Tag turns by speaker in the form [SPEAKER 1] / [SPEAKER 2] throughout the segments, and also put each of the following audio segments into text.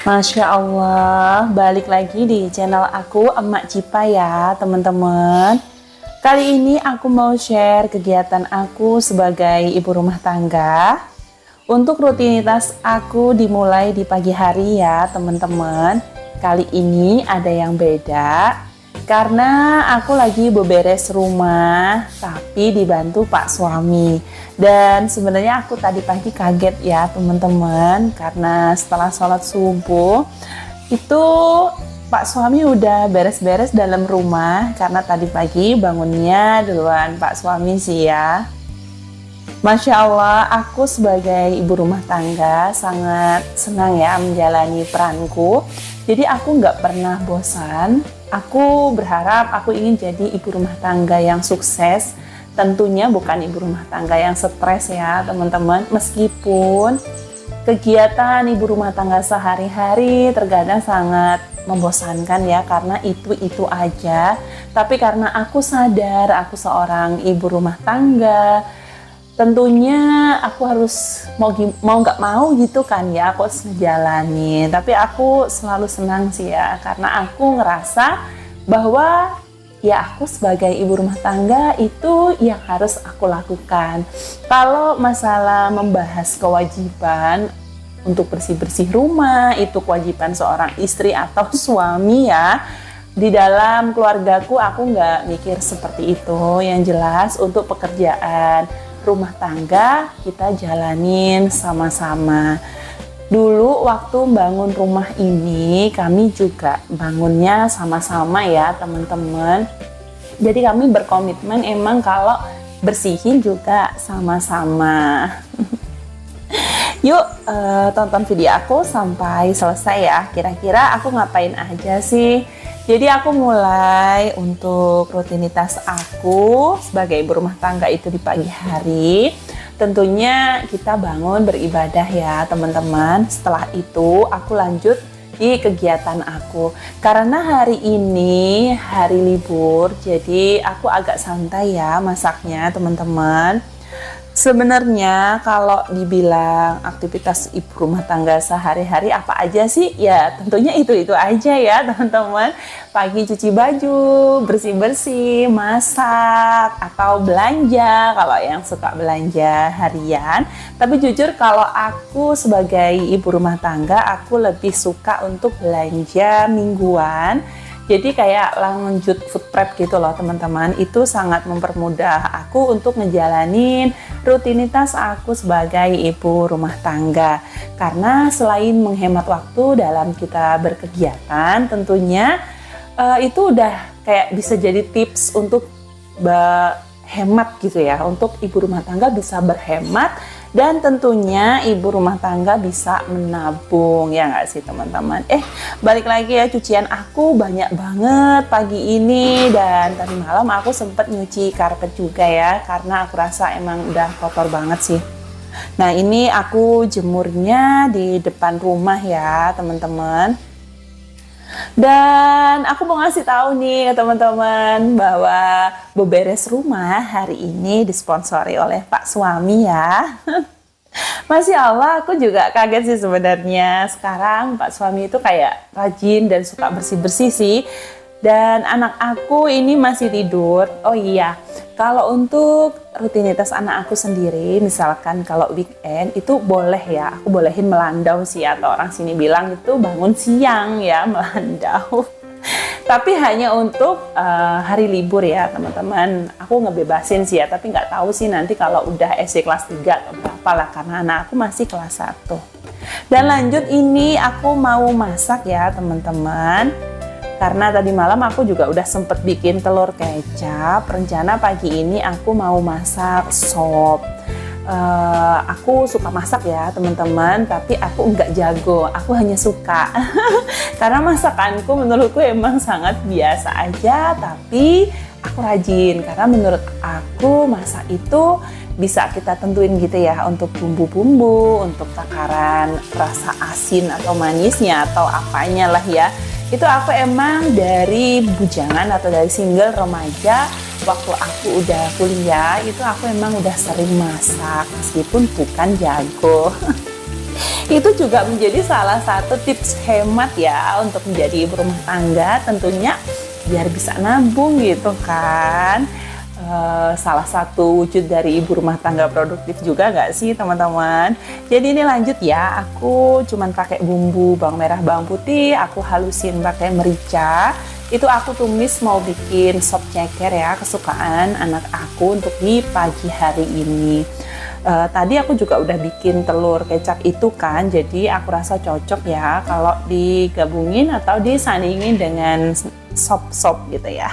[SPEAKER 1] Masya Allah, balik lagi di channel aku Emak Cipa ya teman-teman. Kali ini aku mau share kegiatan aku sebagai ibu rumah tangga. Untuk rutinitas aku dimulai di pagi hari ya teman-teman. Kali ini ada yang beda karena aku lagi beberes rumah tapi dibantu Pak suami. Dan sebenarnya aku tadi pagi kaget ya teman-teman, karena setelah sholat subuh itu Pak suami udah beres-beres dalam rumah, karena tadi pagi bangunnya duluan Pak suami sih ya. Masya Allah, aku sebagai ibu rumah tangga sangat senang ya menjalani peranku. Jadi aku nggak pernah bosan. Aku berharap aku ingin jadi ibu rumah tangga yang sukses. Tentunya bukan ibu rumah tangga yang stres ya teman-teman. Meskipun kegiatan ibu rumah tangga sehari-hari terkadang sangat membosankan ya, karena itu aja. Tapi karena aku sadar aku seorang ibu rumah tangga, tentunya aku harus mau nggak mau gitu kan ya, aku harus ngejalanin. Tapi aku selalu senang sih ya, karena aku ngerasa bahwa ya aku sebagai ibu rumah tangga itu yang harus aku lakukan. Kalau masalah membahas kewajiban untuk bersih-bersih rumah, itu kewajiban seorang istri atau suami ya. Di dalam keluargaku aku nggak mikir seperti itu. Yang jelas untuk pekerjaan rumah tangga kita jalanin sama-sama. Dulu waktu bangun rumah ini kami juga bangunnya sama-sama ya teman-teman. Jadi kami berkomitmen emang kalau bersihin juga sama-sama. Yuk tonton video aku sampai selesai ya. Kira-kira aku ngapain aja sih? Jadi aku mulai untuk rutinitas aku sebagai ibu rumah tangga itu di pagi hari. Tentunya kita bangun beribadah ya teman-teman. Setelah itu aku lanjut di kegiatan aku. Karena hari ini hari libur, jadi aku agak santai ya masaknya teman-teman. Sebenarnya kalau dibilang aktivitas ibu rumah tangga sehari-hari apa aja sih? Ya tentunya itu aja ya teman-teman. Pagi cuci baju, bersih-bersih, masak, atau belanja kalau yang suka belanja harian. Tapi jujur kalau aku sebagai ibu rumah tangga, aku lebih suka untuk belanja mingguan. Jadi kayak lanjut food prep gitu loh teman-teman. Itu sangat mempermudah aku untuk ngejalanin rutinitas aku sebagai ibu rumah tangga. Karena selain menghemat waktu dalam kita berkegiatan, tentunya itu udah kayak bisa jadi tips untuk hemat gitu ya. Untuk ibu rumah tangga bisa berhemat, dan tentunya ibu rumah tangga bisa menabung, ya nggak sih teman-teman? Balik lagi ya, cucian aku banyak banget pagi ini, dan tadi malam aku sempet nyuci karpet juga ya, karena aku rasa emang udah kotor banget sih. Nah ini aku jemurnya di depan rumah ya teman-teman. Dan aku mau ngasih tahu nih ke teman-teman bahwa beberes rumah hari ini disponsori oleh Pak suami ya. Masya Allah, aku juga kaget sih sebenarnya. Sekarang Pak suami itu kayak rajin dan suka bersih-bersih sih. Dan anak aku ini masih tidur. Oh iya, kalau untuk rutinitas anak aku sendiri, misalkan kalau weekend itu boleh ya, aku bolehin melandau sih, atau orang sini bilang itu bangun siang ya, melandau. Tapi hanya untuk hari libur ya teman-teman. Aku ngebebasin sih ya, tapi nggak tahu sih nanti kalau udah SD kelas 3 atau berapa lah, karena anak aku masih kelas 1. Dan lanjut ini aku mau masak ya teman-teman. Karena tadi malam aku juga udah sempet bikin telur kecap. Rencana pagi ini aku mau masak sop. Aku suka masak ya teman-teman, tapi aku nggak jago, aku hanya suka. Karena masakanku menurutku emang sangat biasa aja, tapi aku rajin. Karena menurut aku masak itu bisa kita tentuin gitu ya, untuk bumbu-bumbu, untuk takaran rasa asin atau manisnya atau apanya lah ya. Itu aku emang dari bujangan atau dari single remaja, waktu aku udah kuliah itu aku emang udah sering masak meskipun bukan jago. Itu juga menjadi salah satu tips hemat ya untuk menjadi ibu rumah tangga, tentunya biar bisa nabung gitu kan. Salah satu wujud dari ibu rumah tangga produktif juga nggak sih teman-teman? Jadi ini lanjut ya, aku cuman pakai bumbu bawang merah, bawang putih, aku halusin pakai merica. Itu aku tumis mau bikin sop ceker ya, kesukaan anak aku untuk di pagi hari ini. Tadi aku juga udah bikin telur kecap itu kan, jadi aku rasa cocok ya kalau digabungin atau disandingin dengan sop-sop gitu ya.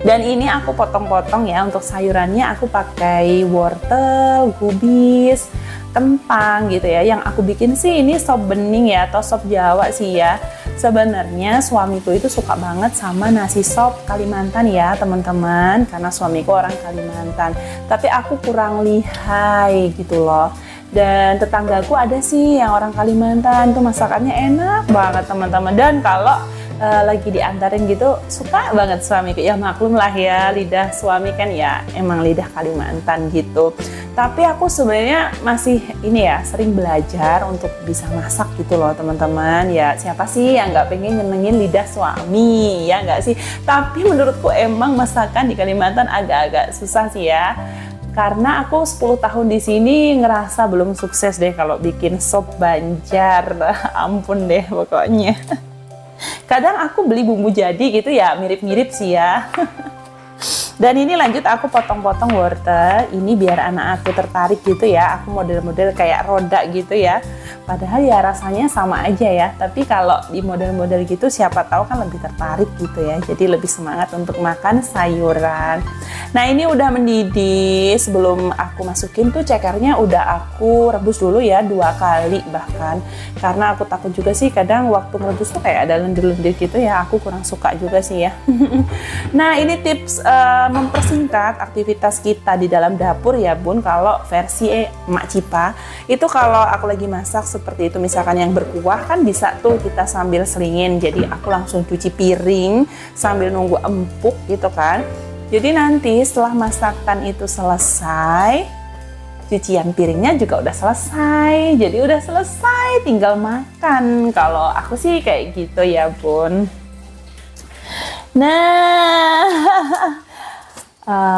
[SPEAKER 1] Dan ini aku potong-potong ya, untuk sayurannya aku pakai wortel, kubis, kentang gitu ya. Yang aku bikin sih ini sop bening ya, atau sop Jawa sih ya. Sebenarnya suamiku itu suka banget sama nasi sop Kalimantan ya teman-teman, karena suamiku orang Kalimantan. Tapi aku kurang lihai gitu loh. Dan tetanggaku ada sih yang orang Kalimantan, tuh masakannya enak banget teman-teman. Dan kalau lagi diantarin gitu suka banget suamiku, ya maklum lah ya, lidah suami kan ya emang lidah Kalimantan gitu. Tapi aku sebenarnya masih ini ya, sering belajar untuk bisa masak gitu loh teman-teman. Ya siapa sih yang nggak pengen nyenengin lidah suami, ya nggak sih? Tapi menurutku emang masakan di Kalimantan agak-agak susah sih ya. Karena aku 10 tahun di sini ngerasa belum sukses deh kalau bikin sop Banjar. Ampun deh pokoknya. Kadang aku beli bumbu jadi gitu ya, mirip-mirip sih ya. Dan ini lanjut aku potong-potong wortel. Ini biar anak aku tertarik gitu ya. Aku model-model kayak roda gitu ya. Padahal ya rasanya sama aja ya. Tapi kalau di model-model gitu siapa tahu kan lebih tertarik gitu ya. Jadi lebih semangat untuk makan sayuran. Nah ini udah mendidih. Sebelum aku masukin tuh cekernya udah aku rebus dulu ya 2 kali bahkan. Karena aku takut juga sih kadang waktu merebus tuh kayak ada lendir-lendir gitu ya. Aku kurang suka juga sih ya. Nah ini tips mempersingkat aktivitas kita di dalam dapur ya bun. Kalau versi Emak Cipa itu kalau aku lagi masak seperti itu, misalkan yang berkuah kan bisa tuh kita sambil selingin. Jadi aku langsung cuci piring sambil nunggu empuk gitu kan. Jadi nanti setelah masakan itu selesai, cucian piringnya juga udah selesai. Jadi udah selesai, tinggal makan. Kalau aku sih kayak gitu ya bun. Nah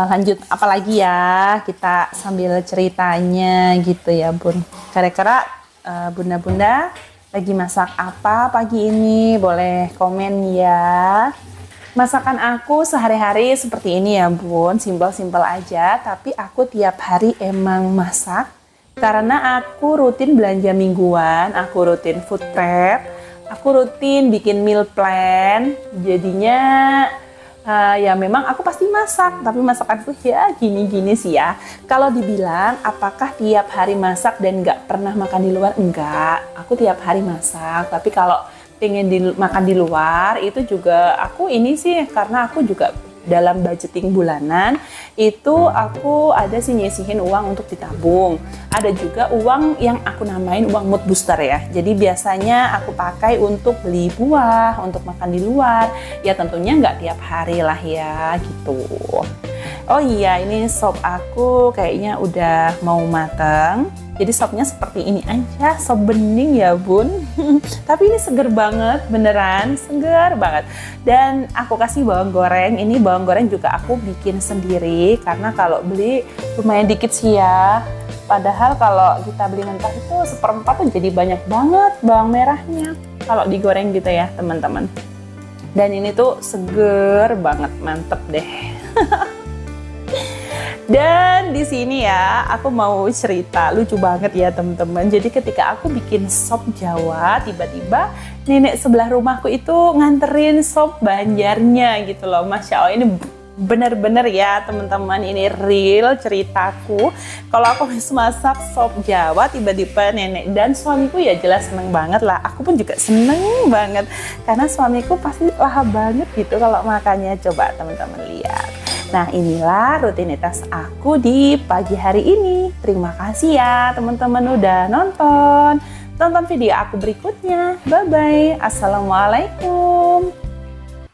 [SPEAKER 1] lanjut apalagi ya, kita sambil ceritanya gitu ya bun. Kira-kira bunda-bunda lagi masak apa pagi ini? Boleh komen ya. Masakan aku sehari-hari seperti ini ya bun, simpel-simpel aja. Tapi aku tiap hari emang masak karena aku rutin belanja mingguan, aku rutin food prep, aku rutin bikin meal plan. Jadinya ya memang aku pasti masak, tapi masakanku ya gini-gini sih ya. Kalau dibilang apakah tiap hari masak dan nggak pernah makan di luar? Enggak, aku tiap hari masak. Tapi kalau pengen makan di luar itu juga aku ini sih, karena aku juga dalam budgeting bulanan itu aku ada sih nyisihin uang untuk ditabung. Ada juga uang yang aku namain uang mood booster ya. Jadi biasanya aku pakai untuk beli buah, untuk makan di luar. Ya tentunya nggak tiap hari lah ya gitu. Oh iya, ini sop aku kayaknya udah mau mateng. Jadi sopnya seperti ini aja, sop bening ya bun. Tapi ini seger banget, beneran seger banget. Dan aku kasih bawang goreng, ini bawang goreng juga aku bikin sendiri. Karena kalau beli lumayan dikit sih ya. Padahal kalau kita beli mentah itu 1/4 tuh jadi banyak banget bawang merahnya. Kalau digoreng gitu ya teman-teman. Dan ini tuh seger banget, mantep deh. Dan di sini ya, aku mau cerita lucu banget ya teman-teman. Jadi ketika aku bikin sop Jawa, tiba-tiba nenek sebelah rumahku itu nganterin sop Banjarnya gitu loh. Masya Allah, ini bener-bener ya teman-teman, ini real ceritaku. Kalau aku masak sop Jawa, tiba-tiba nenek dan suamiku ya jelas seneng banget lah. Aku pun juga seneng banget karena suamiku pasti lahap banget gitu kalau makannya. Coba teman-teman lihat. Nah inilah rutinitas aku di pagi hari ini. Terima kasih ya teman-teman udah nonton. Tonton video aku berikutnya. Bye-bye. Assalamualaikum.